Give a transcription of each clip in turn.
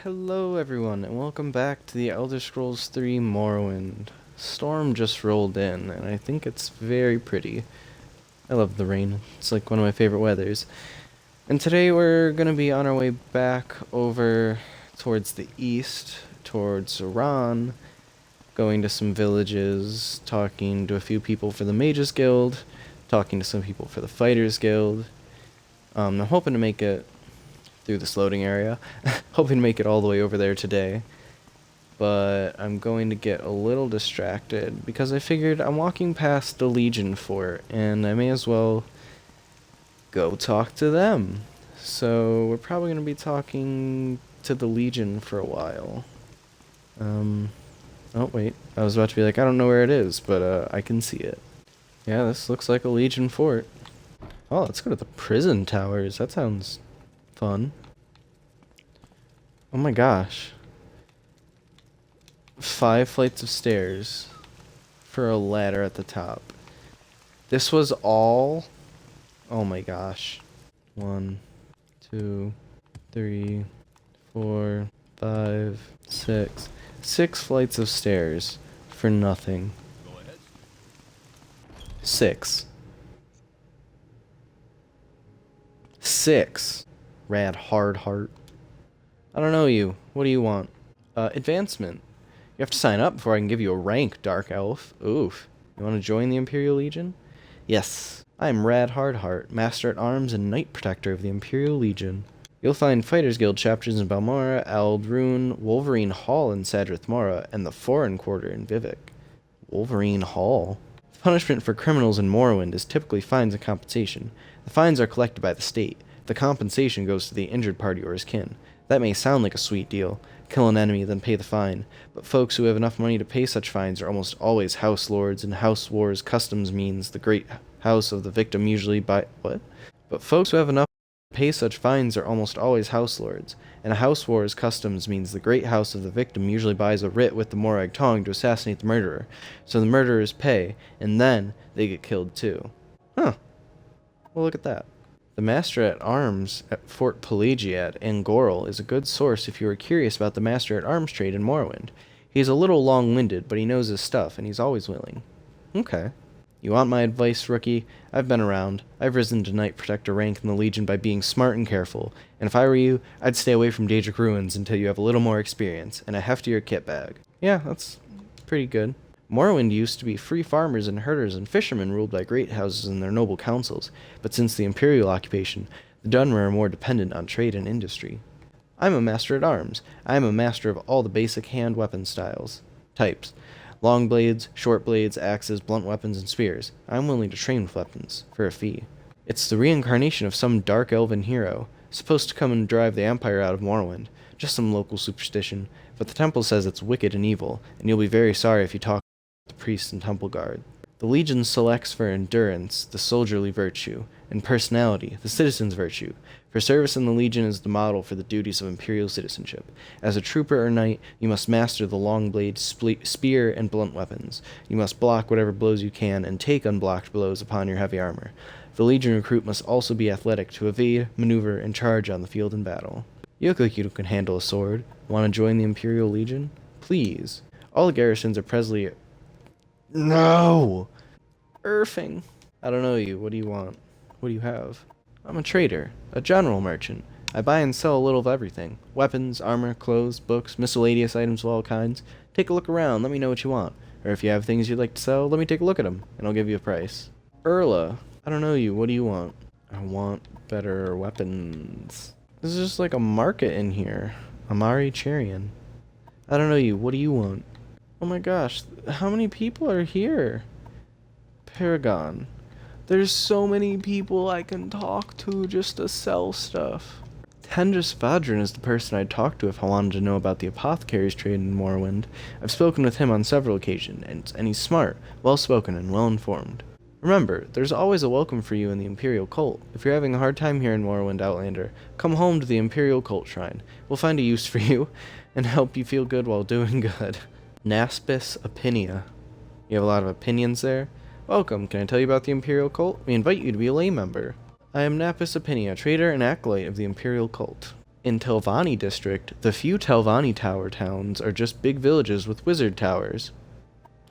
Hello everyone, and welcome back to the Elder Scrolls 3 Morrowind. Storm just rolled in, and I think it's very pretty. I love the rain. It's like one of my favorite weathers. And today we're going to be on our way back over towards the east, towards Iran, going to some villages, talking to a few people for the Mages Guild, talking to some people for the Fighters Guild. I'm hoping to make it through this loading area. Hoping to make it all the way over there today. But I'm going to get a little distracted because I figured I'm walking past the Legion Fort and I may as well go talk to them. So we're probably going to be talking to the Legion for a while. Oh wait, I was about to be like, I don't know where it is, but I can see it. Yeah, this looks like a Legion Fort. Oh, let's go to the prison towers. That sounds fun. Oh my gosh. 5 flights of stairs for a ladder at the top. This was all... Oh my gosh. 1, 2, 3, 4, 5, 6. 6 flights of stairs for nothing. 6. 6. Rad hard heart. I don't know you. What do you want? Advancement. You have to sign up before I can give you a rank, Dark Elf. Oof. You want to join the Imperial Legion? Yes. I am Rad Hardheart, Master at Arms and Knight Protector of the Imperial Legion. You'll find Fighters Guild chapters in Balmora, Aldrune, Wolverine Hall in Sadrith Mora, and the Foreign Quarter in Vivek. Wolverine Hall? Punishment for criminals in Morrowind is typically fines and compensation. The fines are collected by the state. The compensation goes to the injured party or his kin. That may sound like a sweet deal. Kill an enemy, then pay the fine. But folks who have enough money to pay such fines are almost always house lords, and house wars customs means the great house of the victim usually buy... What? But folks who have enough to pay such fines are almost always house lords, and a house war's customs means the great house of the victim usually buys a writ with the Morag Tong to assassinate the murderer. So the murderers pay, and then they get killed too. Huh. Well, look at that. The Master at Arms at Fort Pelagiad in Goril is a good source if you are curious about the Master at Arms trade in Morrowind. He's a little long-winded, but he knows his stuff, and he's always willing. Okay. You want my advice, rookie? I've been around. I've risen to Knight Protector rank in the Legion by being smart and careful, and if I were you, I'd stay away from Daedric Ruins until you have a little more experience, and a heftier kit bag. Yeah, that's pretty good. Morrowind used to be free farmers and herders and fishermen ruled by great houses and their noble councils, but since the Imperial occupation, the Dunmer are more dependent on trade and industry. I'm a Master at Arms. I am a master of all the basic hand weapon styles. Types. Long blades, short blades, axes, blunt weapons, and spears. I'm willing to train with weapons, for a fee. It's the reincarnation of some dark elven hero, supposed to come and drive the Empire out of Morrowind. Just some local superstition, but the temple says it's wicked and evil, and you'll be very sorry if you talk the priests and temple guard. The Legion selects for endurance, the soldierly virtue, and personality, the citizen's virtue. For service in the Legion is the model for the duties of Imperial citizenship. As a trooper or knight, you must master the long blade, spear, and blunt weapons. You must block whatever blows you can and take unblocked blows upon your heavy armor. The Legion recruit must also be athletic to evade, maneuver, and charge on the field in battle. You look like you can handle a sword. Want to join the Imperial Legion? Please. All the garrisons are presently... No! Irfing. I don't know you. What do you want? What do you have? I'm a trader. A general merchant. I buy and sell a little of everything. Weapons, armor, clothes, books, miscellaneous items of all kinds. Take a look around. Let me know what you want. Or if you have things you'd like to sell, let me take a look at them, and I'll give you a price. Erla. I don't know you. What do you want? I want better weapons. This is just like a market in here. Amari Cherian. I don't know you. What do you want? Oh my gosh, how many people are here? Paragon. There's so many people I can talk to just to sell stuff. Tendris Vadran is the person I'd talk to if I wanted to know about the apothecary's trade in Morrowind. I've spoken with him on several occasions, and he's smart, well-spoken, and well-informed. Remember, there's always a welcome for you in the Imperial Cult. If you're having a hard time here in Morrowind, Outlander, come home to the Imperial Cult Shrine. We'll find a use for you, and help you feel good while doing good. Naspis Opinia. You have a lot of opinions there? Welcome. Can I tell you about the Imperial Cult? We invite you to be a lay member. I am Napus Apinia, trader and acolyte of the Imperial Cult. In Telvanni district, the few Telvanni tower towns are just big villages with wizard towers.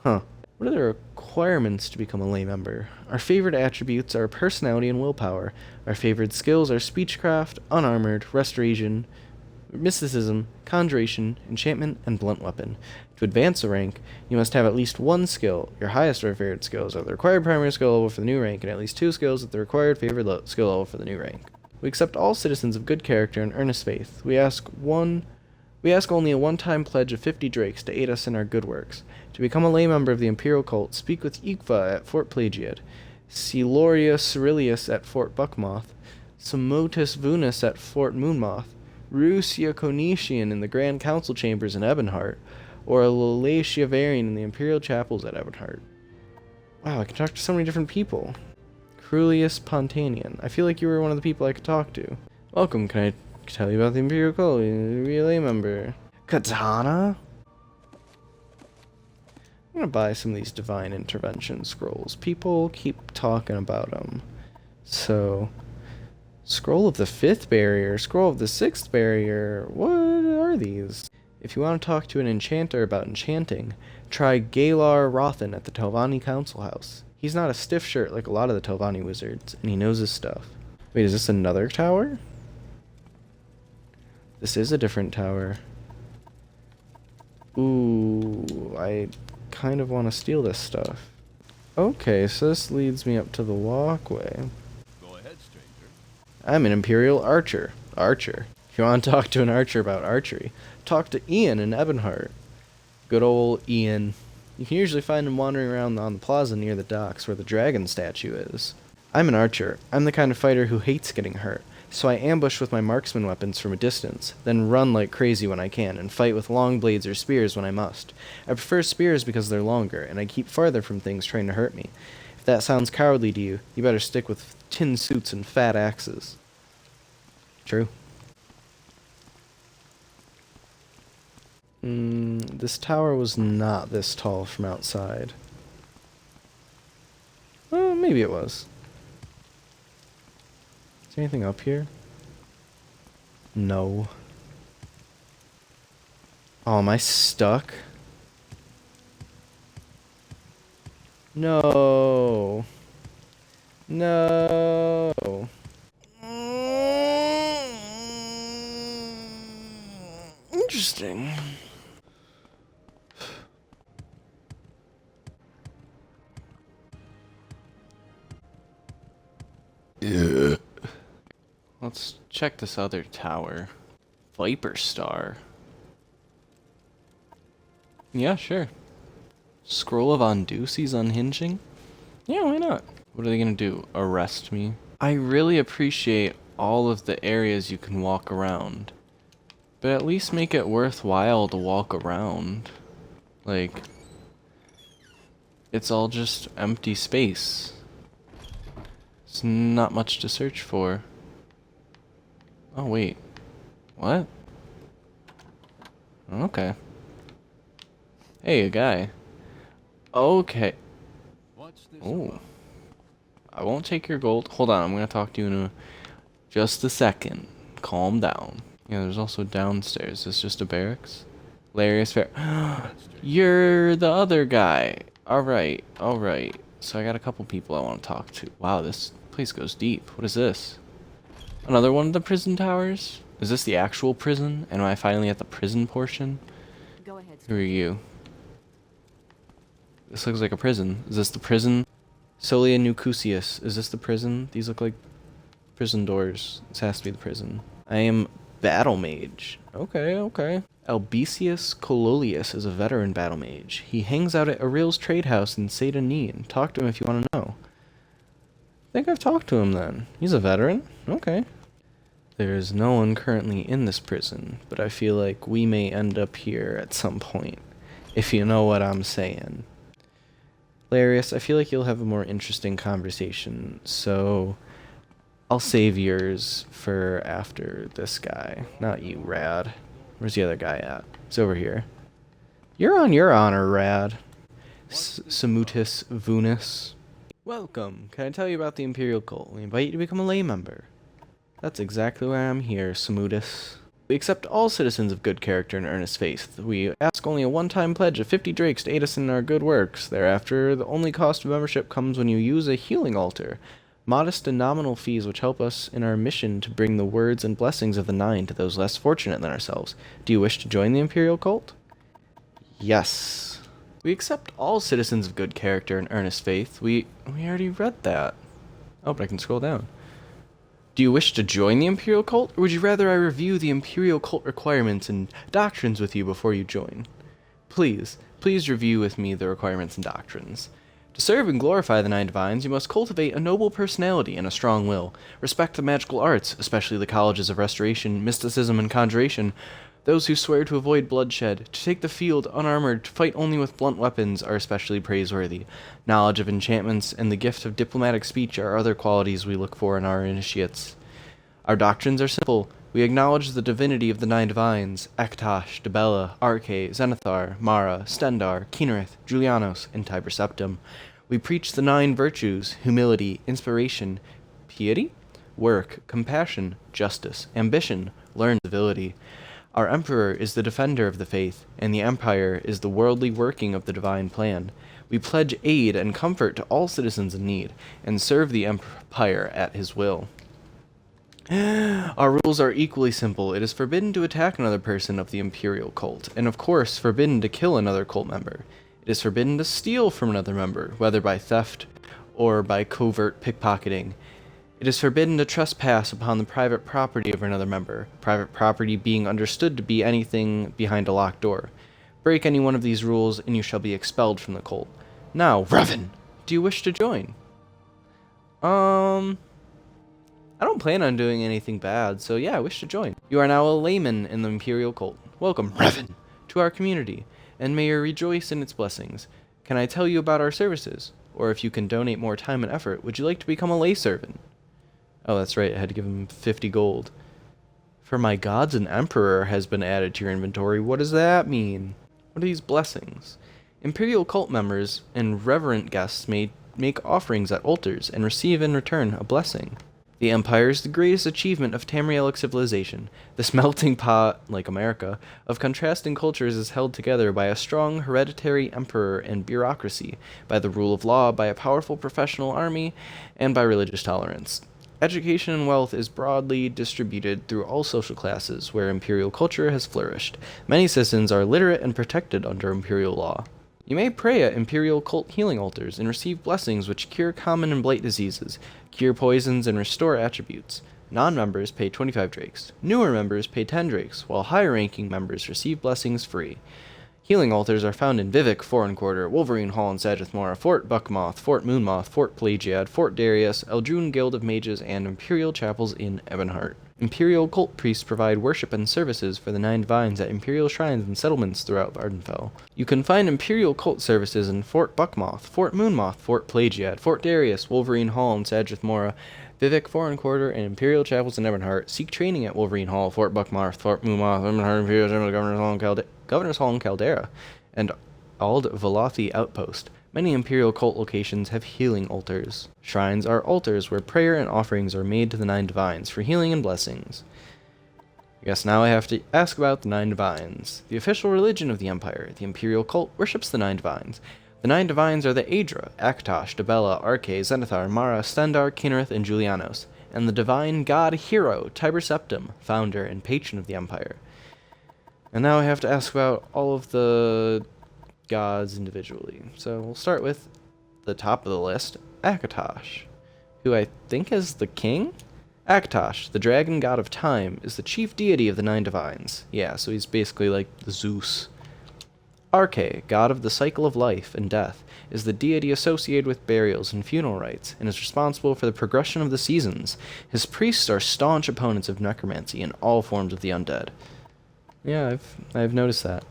Huh. What are the requirements to become a lay member? Our favorite attributes are personality and willpower. Our favorite skills are speechcraft, unarmored, restoration, mysticism, conjuration, enchantment, and blunt weapon. To advance a rank, you must have at least one skill. Your highest or favorite skills are the required primary skill level for the new rank, and at least 2 skills at the required favorite skill level for the new rank. We accept all citizens of good character and earnest faith. We ask only a one-time pledge of 50 drakes to aid us in our good works. To become a lay member of the Imperial Cult, speak with Yqva at Fort Plagiad, Celoria Cerilius at Fort Buckmoth, Samotus Vunus at Fort Moonmoth, Rusia Conetian in the Grand Council Chambers in Ebonheart, or Lalatia Varian in the Imperial Chapels at Ebonheart. Wow, I can talk to so many different people. Crulius Pontanian. I feel like you were one of the people I could talk to. Welcome, can I tell you about the Imperial Cult? You're a lay member. Katana? I'm gonna buy some of these Divine Intervention scrolls. People keep talking about them. So, Scroll of the 5th Barrier, Scroll of the 6th Barrier, what are these? If you want to talk to an enchanter about enchanting, try Galar Rothan at the Telvanni Council House. He's not a stiff shirt like a lot of the Telvanni wizards, and he knows his stuff. Wait, is this another tower? This is a different tower. Ooh, I kind of want to steal this stuff. Okay, so this leads me up to the walkway. Go ahead, stranger. I'm an Imperial Archer. If you want to talk to an archer about archery, talk to Ian in Ebonheart. Good old Ian. You can usually find him wandering around on the plaza near the docks where the dragon statue is. I'm an archer. I'm the kind of fighter who hates getting hurt, so I ambush with my marksman weapons from a distance, then run like crazy when I can, and fight with long blades or spears when I must. I prefer spears because they're longer, and I keep farther from things trying to hurt me. If that sounds cowardly to you, you better stick with tin suits and fat axes. True. This tower was not this tall from outside. Well, maybe it was. Is there anything up here? No. Oh, am I stuck? No. No. Interesting. Yeah. Let's check this other tower. Viper Star. Yeah, sure. Scroll of Ondusi's unhinging? Yeah, why not? What are they gonna do? Arrest me? I really appreciate all of the areas you can walk around. But at least make it worthwhile to walk around. Like, it's all just empty space. It's not much to search for. Oh, wait. What? Okay. Hey, a guy. Okay. Oh. I won't take your gold. Hold on, I'm gonna talk to you in just a second. Calm down. Yeah, there's also downstairs. Is this just a barracks? Larrius Varro. You're the other guy. Alright, alright. So I got a couple people I want to talk to. Wow, this place goes deep. What is this? Another one of the prison towers? Is this the actual prison? Am I finally at the prison portion? Go ahead. Who are you? This looks like a prison. Is this the prison? Solia Nucusius. Is this the prison? These look like prison doors. This has to be the prison. I am Battle Mage. Okay, okay. Albesius Cololius is a veteran battle mage. He hangs out at Aril's trade house in Sedanin. Talk to him if you want to know. I think I've talked to him then. He's a veteran? Okay. There is no one currently in this prison, but I feel like we may end up here at some point, if you know what I'm saying. Larrius, I feel like you'll have a more interesting conversation, so I'll save yours for after this guy. Not you, Rad. Where's the other guy at? He's over here. You're on your honor, Rad. Samutus Vunus. Welcome. Can I tell you about the Imperial Cult? We invite you to become a lay member. That's exactly why I'm here, Samudus. We accept all citizens of good character and earnest faith. We ask only a one-time pledge of 50 drakes to aid us in our good works. Thereafter, the only cost of membership comes when you use a healing altar. Modest and nominal fees which help us in our mission to bring the words and blessings of the Nine to those less fortunate than ourselves. Do you wish to join the Imperial Cult? Yes. We accept all citizens of good character and earnest faith. We already read that. Oh, but I can scroll down. Do you wish to join the Imperial Cult, or would you rather I review the Imperial Cult requirements and doctrines with you before you join? Please review with me the requirements and doctrines. To serve and glorify the Nine Divines, you must cultivate a noble personality and a strong will, respect the magical arts, especially the colleges of restoration, mysticism, and conjuration. Those who swear to avoid bloodshed, to take the field unarmored, to fight only with blunt weapons are especially praiseworthy. Knowledge of enchantments and the gift of diplomatic speech are other qualities we look for in our initiates. Our doctrines are simple. We acknowledge the divinity of the Nine Divines, Aktosh, Dibella, Arche, Zenithar, Mara, Stendar, Kynareth, Julianos, and Tiber Septim. We preach the nine virtues: humility, inspiration, piety, work, compassion, justice, ambition, learned civility. Our Emperor is the defender of the faith, and the Empire is the worldly working of the divine plan. We pledge aid and comfort to all citizens in need, and serve the Empire at his will. Our rules are equally simple. It is forbidden to attack another person of the Imperial Cult, and of course forbidden to kill another cult member. It is forbidden to steal from another member, whether by theft or by covert pickpocketing. It is forbidden to trespass upon the private property of another member, private property being understood to be anything behind a locked door. Break any one of these rules, and you shall be expelled from the cult. Now, Revan, do you wish to join? I don't plan on doing anything bad, so yeah, I wish to join. You are now a layman in the Imperial Cult. Welcome, Revan, to our community, and may you rejoice in its blessings. Can I tell you about our services? Or if you can donate more time and effort, would you like to become a lay servant? Oh, that's right, I had to give him 50 gold. For my gods, an emperor has been added to your inventory. What does that mean? What are these blessings? Imperial Cult members and reverent guests may make offerings at altars and receive in return a blessing. The Empire is the greatest achievement of Tamrielic civilization. This melting pot, like America, of contrasting cultures is held together by a strong hereditary emperor and bureaucracy, by the rule of law, by a powerful professional army, and by religious tolerance. Education and wealth is broadly distributed through all social classes where imperial culture has flourished. Many citizens are literate and protected under imperial law. You may pray at Imperial Cult healing altars and receive blessings which cure common and blight diseases, cure poisons, and restore attributes. Non-members pay 25 drakes. Newer members pay 10 drakes, while higher-ranking members receive blessings free. Healing altars are found in Vivek, Foreign Quarter, Wolverine Hall in Sanctioned, Fort Buckmoth, Fort Moonmoth, Fort Pelagiad, Fort Darius, Eldrune Guild of Mages, and Imperial Chapels in Ebonheart. Imperial Cult priests provide worship and services for the Nine Divines at Imperial shrines and settlements throughout Ardenfell. You can find Imperial Cult services in Fort Buckmoth, Fort Moonmoth, Fort Pelagiad, Fort Darius, Wolverine Hall in Sanctioned, Vivek, Foreign Quarter, and Imperial Chapels in Ebonheart. Seek training at Wolverine Hall, Fort Buckmoth, Fort Moonmoth, Ebonheart, Imperial Chapels, Governor's Hall in Caldera, and Ald Velothi Outpost. Many Imperial Cult locations have healing altars. Shrines are altars where prayer and offerings are made to the Nine Divines for healing and blessings. I guess now I have to ask about the Nine Divines. The official religion of the Empire, the Imperial Cult, worships the Nine Divines. The Nine Divines are the Aedra, Aktosh, Dibella, Arche, Zenithar, Mara, Stendar, Kynareth, and Julianos, and the divine god hero, Tiber Septim, founder and patron of the Empire. And now I have to ask about all of the gods individually. So we'll start with the top of the list, Akatosh, who I think is the king? Aktosh, the dragon god of time, is the chief deity of the Nine Divines. Yeah, so he's basically like the Zeus. Arche, god of the cycle of life and death, is the deity associated with burials and funeral rites, and is responsible for the progression of the seasons. His priests are staunch opponents of necromancy and all forms of the undead. Yeah, I've noticed that.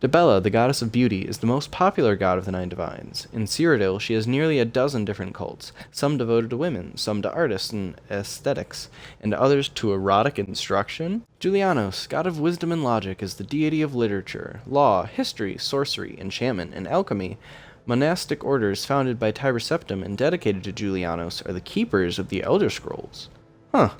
Dibella, the goddess of beauty, is the most popular god of the Nine Divines. In Cyrodiil, she has nearly a dozen different cults, some devoted to women, some to artists and aesthetics, and others to erotic instruction. Julianos, god of wisdom and logic, is the deity of literature, law, history, sorcery, enchantment, and alchemy. Monastic orders founded by Tiber Septim and dedicated to Julianos are the keepers of the Elder Scrolls. Huh.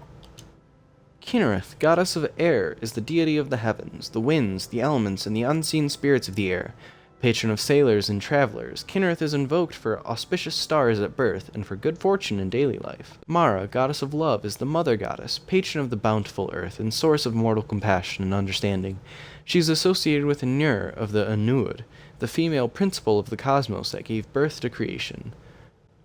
Kinnereth, goddess of air, is the deity of the heavens, the winds, the elements, and the unseen spirits of the air. Patron of sailors and travelers, Kinnereth is invoked for auspicious stars at birth and for good fortune in daily life. Mara, goddess of love, is the mother goddess, patron of the bountiful earth, and source of mortal compassion and understanding. She is associated with Nur of the Anuud, the female principle of the cosmos that gave birth to creation.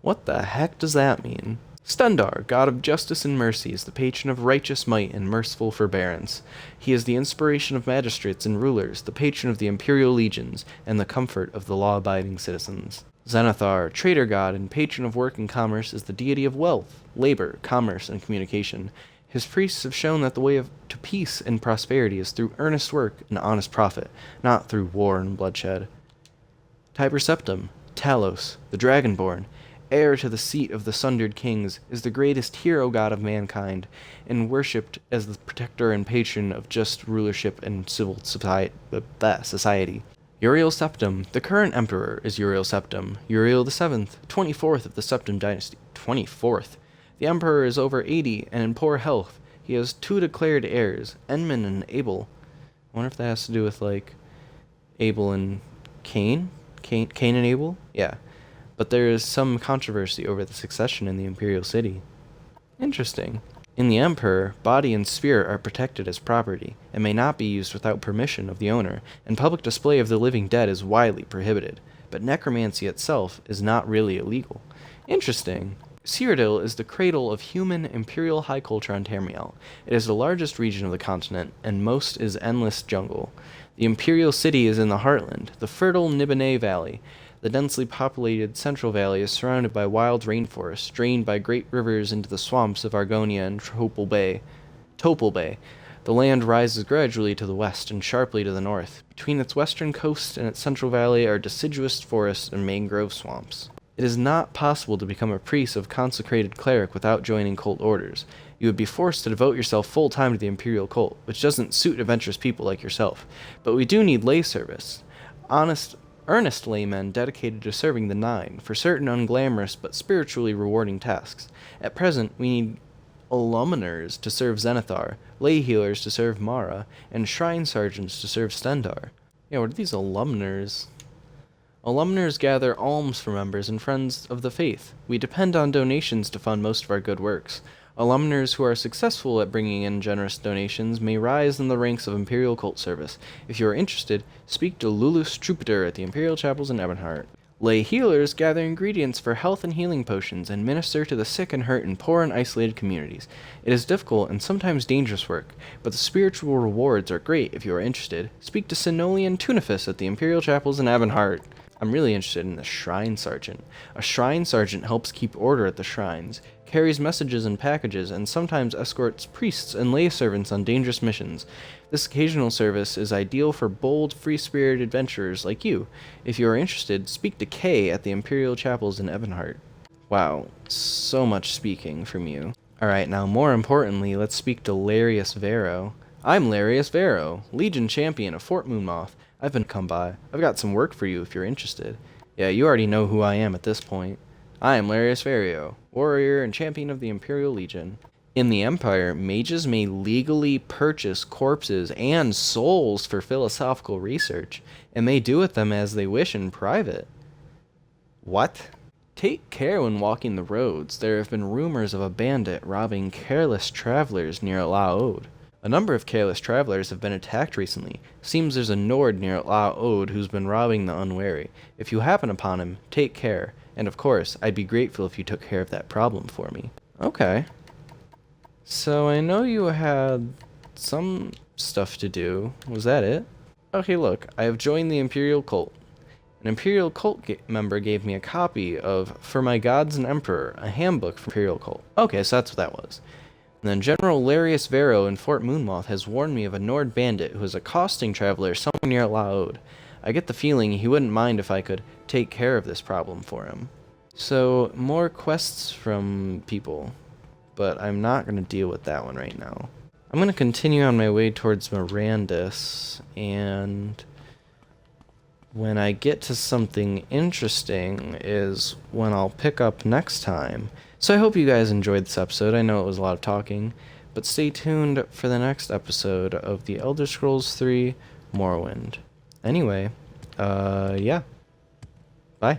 What the heck does that mean? Stendar, god of justice and mercy, is the patron of righteous might and merciful forbearance. He is the inspiration of magistrates and rulers, the patron of the imperial legions, and the comfort of the law-abiding citizens. Zenithar, trader god and patron of work and commerce, is the deity of wealth, labor, commerce, and communication. His priests have shown that the way to peace and prosperity is through earnest work and honest profit, not through war and bloodshed. Tiber Septim, Talos, the Dragonborn, heir to the seat of the Sundered Kings, is the greatest hero god of mankind, and worshipped as the protector and patron of just rulership and civil society. Uriel Septim, the current emperor, is Uriel Septim, Uriel the 7th, 24th of the Septim dynasty. 24th. The emperor is over 80 and in poor health. He has 2 declared heirs, Enman and Abel. I wonder if that has to do with, Abel and Cain? Cain and Abel? Yeah. But there is some controversy over the succession in the imperial city. Interesting. In the emperor, body and spirit are protected as property, and may not be used without permission of the owner, and public display of the living dead is widely prohibited, but necromancy itself is not really illegal. Interesting. Cyrodiil is the cradle of human imperial high culture on Tamriel. It is the largest region of the continent, and most is enlist jungle. The imperial city is in the heartland, the fertile Nibene Valley. The densely populated Central Valley is surrounded by wild rainforests, drained by great rivers into the swamps of Argonia and Topal Bay. The land rises gradually to the west and sharply to the north. Between its western coast and its Central Valley are deciduous forests and mangrove swamps. It is not possible to become a priest of consecrated cleric without joining cult orders. You would be forced to devote yourself full-time to the Imperial Cult, which doesn't suit adventurous people like yourself. But we do need lay service. Earnest laymen dedicated to serving the Nine for certain unglamorous but spiritually rewarding tasks. At present, we need alumners to serve Zenithar, lay healers to serve Mara, and shrine sergeants to serve Stendar. Yeah, what are these alumners? Alumners gather alms for members and friends of the faith. We depend on donations to fund most of our good works. Alumners who are successful at bringing in generous donations may rise in the ranks of Imperial Cult service. If you are interested, speak to Lulus Troubadour at the Imperial Chapels in Ebonheart. Lay healers gather ingredients for health and healing potions and minister to the sick and hurt in poor and isolated communities. It is difficult and sometimes dangerous work, but the spiritual rewards are great if you are interested. Speak to Sinolian Tunifus at the Imperial Chapels in Ebonheart. I'm really interested in the Shrine Sergeant. A Shrine Sergeant helps keep order at the shrines, carries messages and packages, and sometimes escorts priests and lay servants on dangerous missions. This occasional service is ideal for bold, free-spirited adventurers like you. If you are interested, speak to Kay at the Imperial Chapels in Ebonheart. Wow, so much speaking from you. Alright, now more importantly, let's speak to Larrius Varro. I'm Larrius Varro, Legion Champion of Fort Moonmoth. I've been come by. I've got some work for you if you're interested. Yeah, you already know who I am at this point. I am Larrius Varro, warrior and champion of the Imperial Legion. In the Empire, mages may legally purchase corpses and souls for philosophical research, and may do with them as they wish in private. What? Take care when walking the roads. There have been rumors of a bandit robbing careless travelers near Laod. A number of careless travelers have been attacked recently. Seems there's a Nord near Laod who's been robbing the unwary. If you happen upon him, take care. And of course, I'd be grateful if you took care of that problem for me. Okay. So I know you had some stuff to do. Was that it? Okay, look, I have joined the Imperial Cult. An Imperial Cult member gave me a copy of For My Gods and Emperor, a handbook for Imperial Cult. Okay, so that's what that was. And then General Larrius Varro in Fort Moonmoth has warned me of a Nord bandit who is accosting travelers somewhere near Laod. I get the feeling he wouldn't mind if I could take care of this problem for him. So, more quests from people, but I'm not going to deal with that one right now. I'm going to continue on my way towards Mirandus, and when I get to something interesting is when I'll pick up next time. So I hope you guys enjoyed this episode. I know it was a lot of talking, but stay tuned for the next episode of The Elder Scrolls 3 Morrowind. Anyway, yeah. Bye.